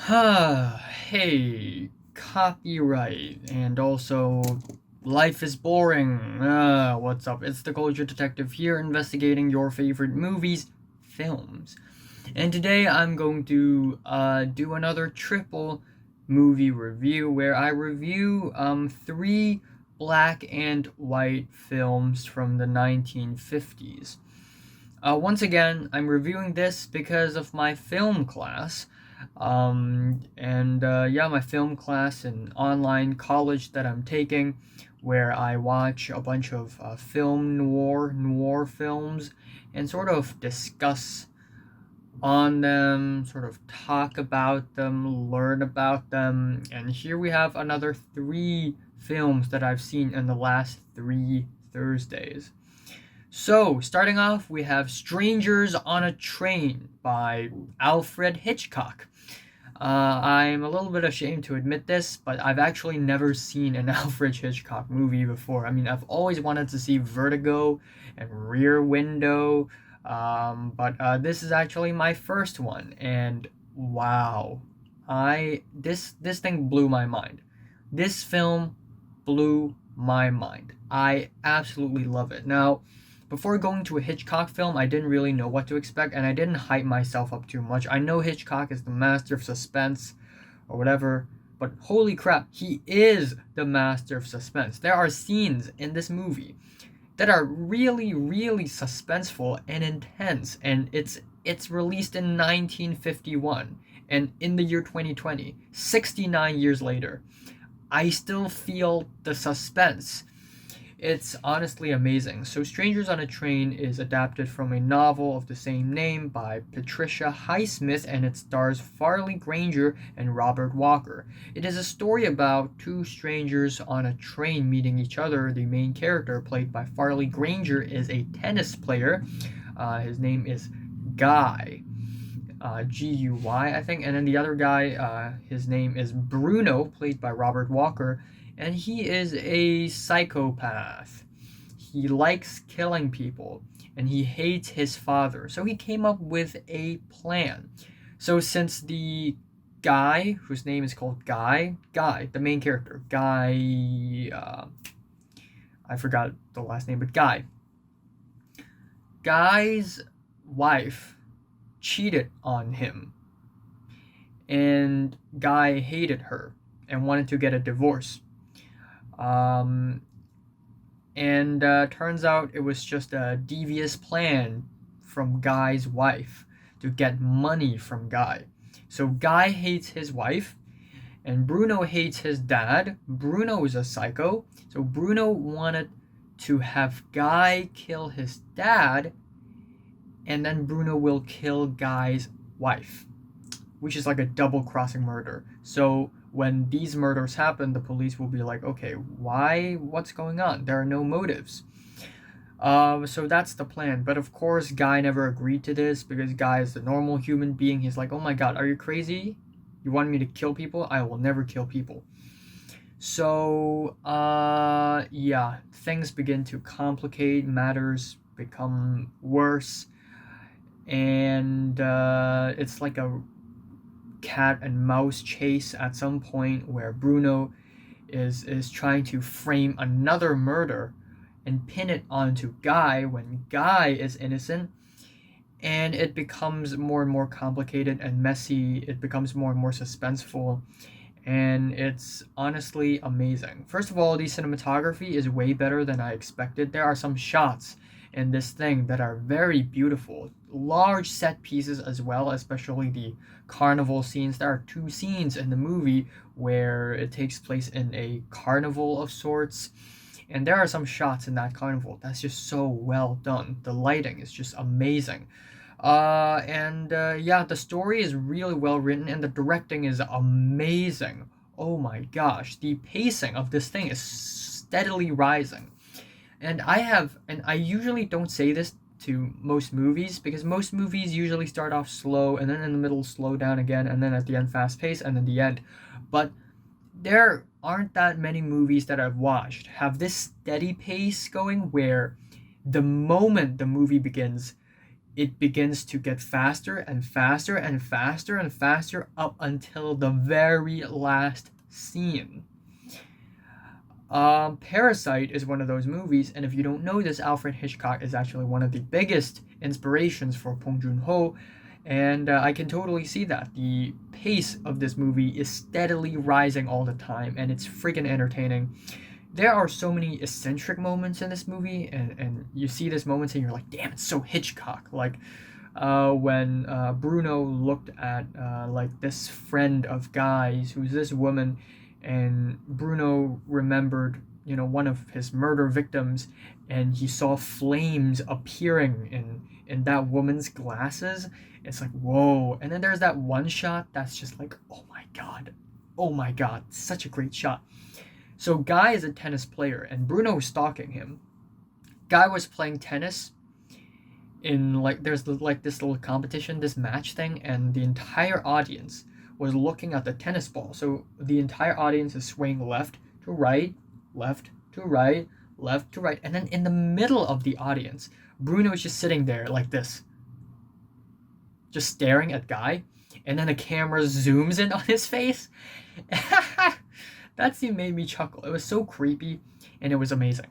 Hey, copyright, and also life is boring. What's up? It's the Culture Detective here, investigating your favorite movies, films. And today I'm going to do another triple movie review where I review three black and white films from the 1950s. Once again, I'm reviewing this because of my film class. And my film class in online college that I'm taking, where I watch a bunch of film noir films, and sort of discuss on them, sort of talk about them, learn about them. And here we have another three films that I've seen in the last 3 Thursdays. So, starting off, we have Strangers on a Train by Alfred Hitchcock. I'm a little bit ashamed to admit this, but I've actually never seen an Alfred Hitchcock movie before. I mean, I've always wanted to see Vertigo and Rear Window, but this is actually my first one, and wow, this thing blew my mind. This film blew my mind. I absolutely love it. Now, before going to a Hitchcock film, I didn't really know what to expect, and I didn't hype myself up too much. I know Hitchcock is the master of suspense or whatever, but holy crap, he is the master of suspense. There are scenes in this movie that are really, really suspenseful and intense, and it's released in 1951, and in the year 2020, 69 years later, I still feel the suspense. It's honestly amazing. So, Strangers on a Train is adapted from a novel of the same name by Patricia Highsmith, and it stars Farley Granger and Robert Walker. It is a story about two strangers on a train meeting each other. The main character, played by Farley Granger, is a tennis player. His name is Guy. Guy, I think. And then the other guy, his name is Bruno, played by Robert Walker, and he is a psychopath. He likes killing people, and he hates his father. So he came up with a plan. So since the guy, whose name is called Guy, the main character, I forgot the last name, but Guy's wife cheated on him, and Guy hated her and wanted to get a divorce. Um, and turns out it was just a devious plan from Guy's wife to get money from Guy. So Guy hates his wife, and Bruno hates his dad. Bruno is a psycho, so Bruno wanted to have Guy kill his dad, and then Bruno will kill Guy's wife, which is like a double crossing murder. So when these murders happen, the police will be like, okay, why? What's going on? There are no motives. So that's the plan. But of course, Guy never agreed to this because Guy is a normal human being. He's like, oh my god, are you crazy? You want me to kill people? I will never kill people. So, yeah, things begin to complicate, matters become worse, and it's like a cat and mouse chase at some point where Bruno is trying to frame another murder and pin it onto Guy when Guy is innocent, and it becomes more and more complicated and messy. It becomes more and more suspenseful, and it's honestly amazing. First of all, the cinematography is way better than I expected. There are some shots in this thing that are very beautiful. Large set pieces as well, especially the carnival scenes. There are two scenes in the movie where it takes place in a carnival of sorts. And there are some shots in that carnival that's just so well done. The lighting is just amazing. And yeah, the story is really well written, and the directing is amazing. Oh my gosh, the pacing of this thing is steadily rising. And I usually don't say this to most movies because most movies usually start off slow and then in the middle slow down again and then at the end fast pace and then the end. But there aren't that many movies that I've watched have this steady pace going where the moment the movie begins, it begins to get faster and faster and faster and faster up until the very last scene. Parasite is one of those movies, and if you don't know this, Alfred Hitchcock is actually one of the biggest inspirations for Bong Joon-ho, and I can totally see that. The pace of this movie is steadily rising all the time, and it's freaking entertaining. There are so many eccentric moments in this movie, and you see these moments and you're like, damn, it's so Hitchcock. Like when Bruno looked at like this friend of Guy's, who's this woman, and Bruno remembered, one of his murder victims, and he saw flames appearing in that woman's glasses. It's like, whoa. And then there's that one shot that's just like, oh my god, such a great shot. So Guy is a tennis player, and Bruno was stalking him. Guy was playing tennis in there's like this little competition, this match thing, and the entire audience was looking at the tennis ball. So the entire audience is swaying left to right, left to right, left to right, and then in the middle of the audience, Bruno is just sitting there like this, just staring at Guy, and then the camera zooms in on his face. That scene made me chuckle. It was so creepy, and it was amazing.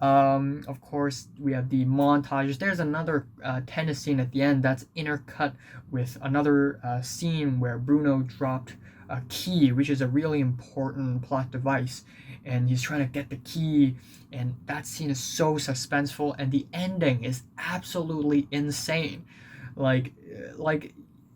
Of course, we have the montages. There's another tennis scene at the end that's intercut with another scene where Bruno dropped a key, which is a really important plot device, and he's trying to get the key, and that scene is so suspenseful, and the ending is absolutely insane. Like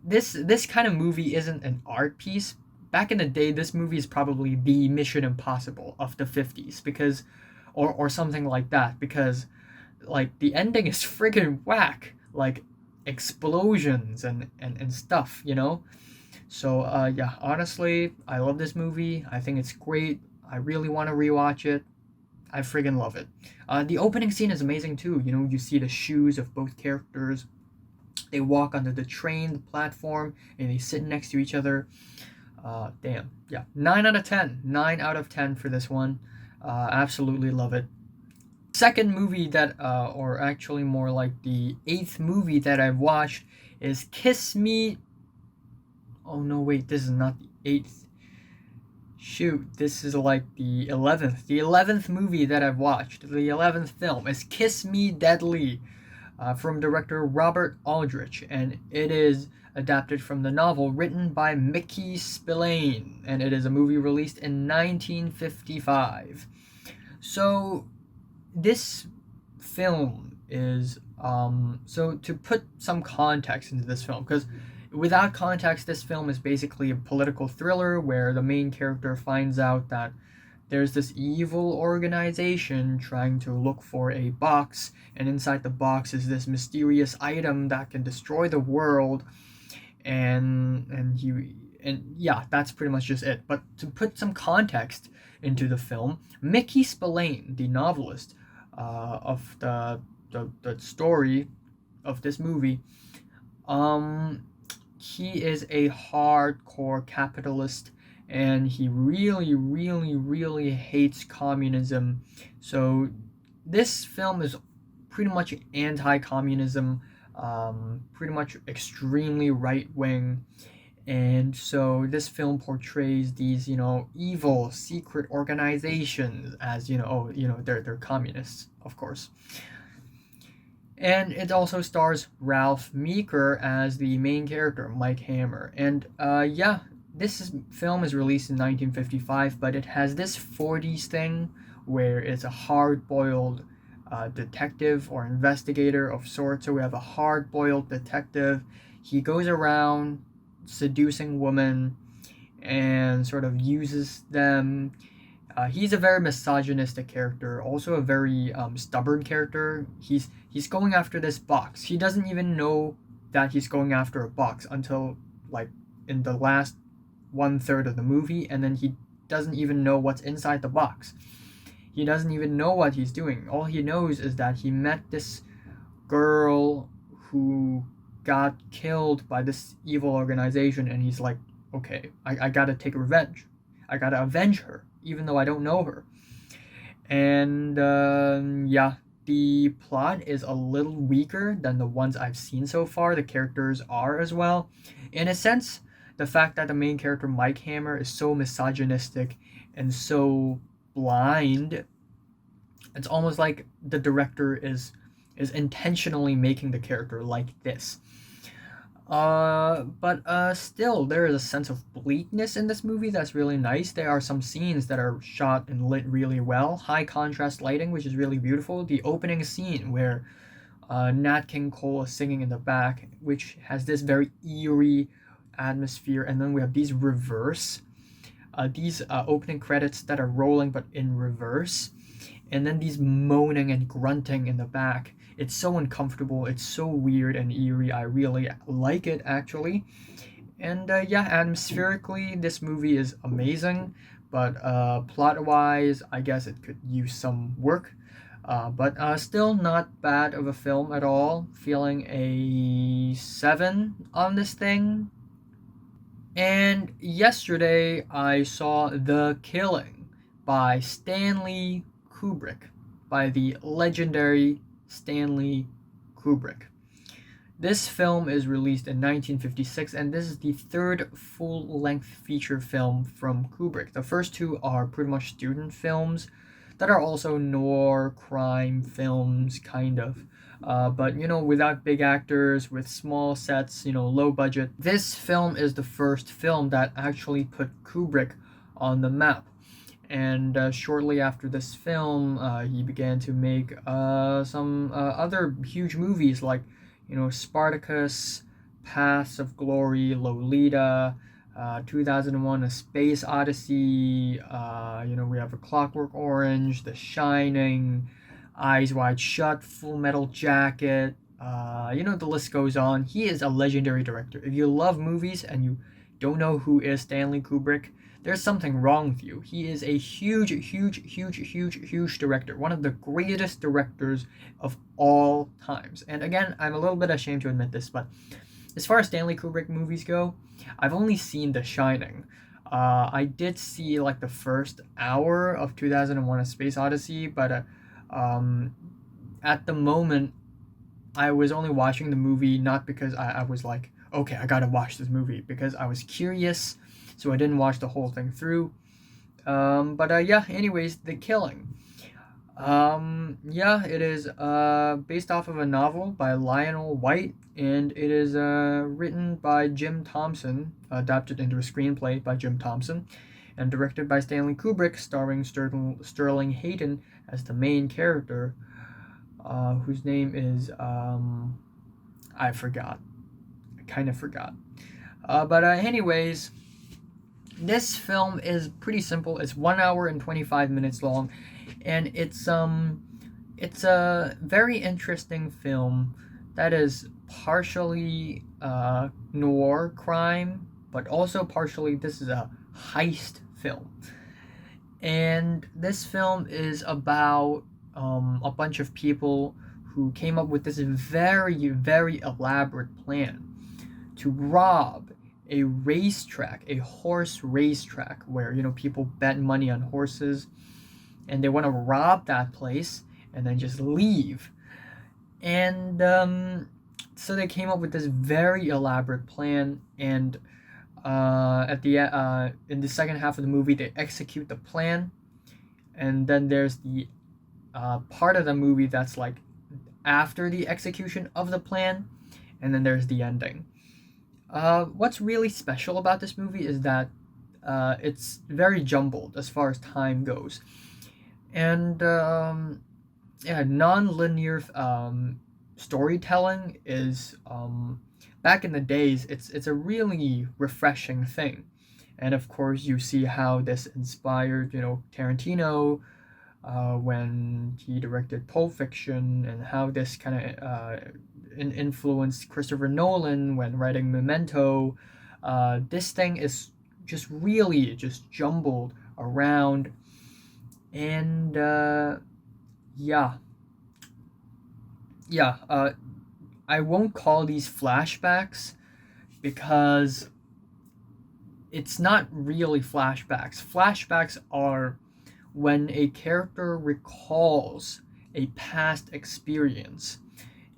this kind of movie isn't an art piece. Back in the day, this movie is probably the Mission Impossible of the 50s, because or something like that, because like the ending is friggin' whack, like explosions and stuff, So yeah, honestly, I love this movie. I think it's great. I really want to rewatch it. I friggin' love it. The opening scene is amazing too. You see the shoes of both characters. They walk onto the train, the platform, and they sit next to each other. Damn. Yeah. 9 out of 10. 9 out of 10 for this one. Absolutely love it. Second movie that, or actually more like the 8th movie that I've watched is Kiss Me. Oh no, wait, this is not the 8th. Shoot, this is like the 11th. The 11th movie that I've watched, the 11th film, is Kiss Me Deadly, from director Robert Aldrich, and it is adapted from the novel written by Mickey Spillane, and it is a movie released in 1955. So this film is so to put some context into this film, because without context, this film is basically a political thriller where the main character finds out that there's this evil organization trying to look for a box, and inside the box is this mysterious item that can destroy the world, and yeah, that's pretty much just it. But to put some context into the film, Mickey Spillane, the novelist of the story of this movie, he is a hardcore capitalist, and he really, really, really hates communism. So this film is pretty much anti-communism, pretty much extremely right-wing. And so this film portrays these, evil secret organizations as, they're communists, of course. And it also stars Ralph Meeker as the main character, Mike Hammer. And yeah, film is released in 1955, but it has this 40s thing where it's a hard-boiled detective or investigator of sorts. So we have a hard-boiled detective. He goes around seducing women and sort of uses them. He's a very misogynistic character, also a very stubborn character. He's going after this box. He doesn't even know that he's going after a box until like in the last 1/3 of the movie, and then he doesn't even know what's inside the box. He doesn't even know what he's doing. All he knows is that he met this girl who got killed by this evil organization, and he's like, okay, I gotta take revenge. I gotta avenge her, even though I don't know her. And yeah, the plot is a little weaker than the ones I've seen so far. The characters are as well. In a sense, the fact that the main character, Mike Hammer, is so misogynistic and so blind, it's almost like the director is intentionally making the character like this. But still, there is a sense of bleakness in this movie that's really nice. There are some scenes that are shot and lit really well. High contrast lighting, which is really beautiful. The opening scene where Nat King Cole is singing in the back, which has this very eerie atmosphere, and then we have these opening credits that are rolling but in reverse, and then these moaning and grunting in the back. It's so uncomfortable. It's so weird and eerie. I really like it, actually. And yeah, atmospherically, this movie is amazing. But plot wise, I guess it could use some work. But still not bad of a film at all. Feeling a 7 on this thing. And yesterday, I saw The Killing by Stanley Kubrick, by the legendary Stanley Kubrick. This film is released in 1956, and this is the third full-length feature film from Kubrick. The first two are pretty much student films that are also noir crime films, kind of. But without big actors, with small sets, low budget. This film is the first film that actually put Kubrick on the map. And shortly after this film, he began to make some other huge movies like, Spartacus, Paths of Glory, Lolita, 2001: A Space Odyssey. We have A Clockwork Orange, The Shining, Eyes Wide Shut, Full Metal Jacket. The list goes on. He is a legendary director. If you love movies and you don't know who is Stanley Kubrick, there's something wrong with you. He is a huge, huge, huge, huge, huge director. One of the greatest directors of all times. And again, I'm a little bit ashamed to admit this, but as far as Stanley Kubrick movies go, I've only seen The Shining. I did see like the first hour of 2001: A Space Odyssey, but at the moment, I was only watching the movie not because I was like, okay, I gotta watch this movie, because I was curious, so I didn't watch the whole thing through. But yeah, anyways, The Killing. Yeah, it is based off of a novel by Lionel White, and it is written by Jim Thompson, adapted into a screenplay by Jim Thompson, and directed by Stanley Kubrick, starring Sterling Hayden as the main character, whose name is I forgot. I kind of forgot. But anyways, this film is pretty simple. It's 1 hour and 25 minutes long, and it's a very interesting film that is partially noir crime, but also partially this is a heist film. And this film is about a bunch of people who came up with this very, very elaborate plan to rob a racetrack, a horse racetrack, where people bet money on horses, and they want to rob that place and then just leave. And so they came up with this very elaborate plan, and at the in the second half of the movie, they execute the plan, and then there's the part of the movie that's like after the execution of the plan, and then there's the ending. What's really special about this movie is that it's very jumbled as far as time goes, and yeah, non-linear storytelling is back in the days. It's a really refreshing thing, and of course you see how this inspired Tarantino when he directed Pulp Fiction, and how this kind of influenced Christopher Nolan when writing Memento. This thing is just really just jumbled around, and yeah, I won't call these flashbacks, because it's not really flashbacks. Flashbacks are when a character recalls a past experience,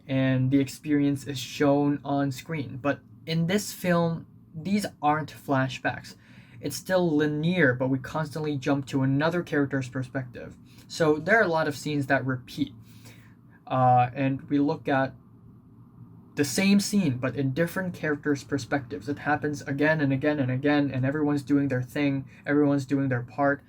and the experience is shown on screen. But in this film, these aren't flashbacks. It's still linear, but we constantly jump to another character's perspective. So there are a lot of scenes that repeat, and we look at the same scene but in different characters' perspectives. It happens again and again and again, and everyone's doing their thing, everyone's doing their part,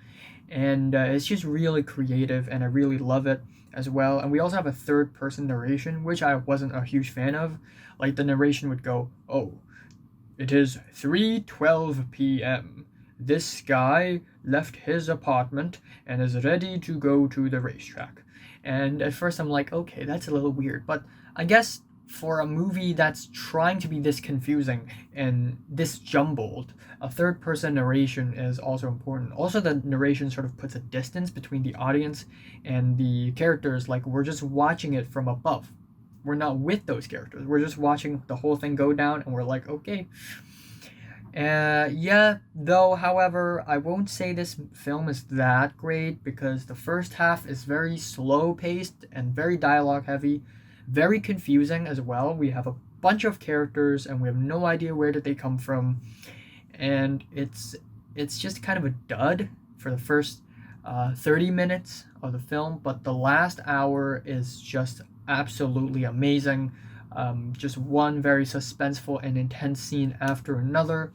and it's just really creative, and I really love it as well. And we also have a third person narration, which I wasn't a huge fan of. Like the narration would go, "Oh, it is 3:12 p.m. This guy left his apartment and is ready to go to the racetrack." And at first I'm like, okay, that's a little weird, but I guess for a movie that's trying to be this confusing and this jumbled, a third person narration is also important. Also, the narration sort of puts a distance between the audience and the characters, like we're just watching it from above. We're not with those characters. We're just watching the whole thing go down, and we're like, okay. Yeah, though, however, I won't say this film is that great because the first half is very slow paced and very dialogue heavy, very confusing as well. We have a bunch of characters and we have no idea where did they come from, and it's just kind of a dud for the first 30 minutes of the film, but the last hour is just absolutely amazing. Just one very suspenseful and intense scene after another.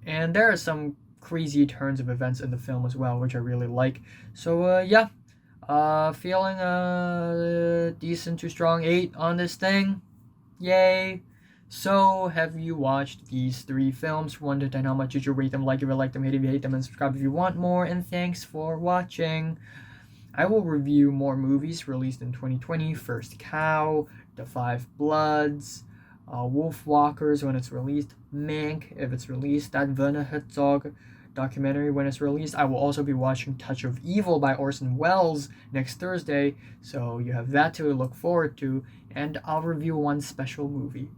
And there are some crazy turns of events in the film as well, which I really like. So, yeah, feeling a decent to strong 8 on this thing. Yay! So, have you watched these 3 films? 1 to 10, how much did you rate them? Like if you like them, hate if you hate them, and subscribe if you want more. And thanks for watching. I will review more movies released in 2020. First Cow, The Five Bloods, Wolfwalkers when it's released, Mank if it's released, that Werner Herzog documentary when it's released. I will also be watching Touch of Evil by Orson Welles next Thursday, so you have that to look forward to, and I'll review one special movie.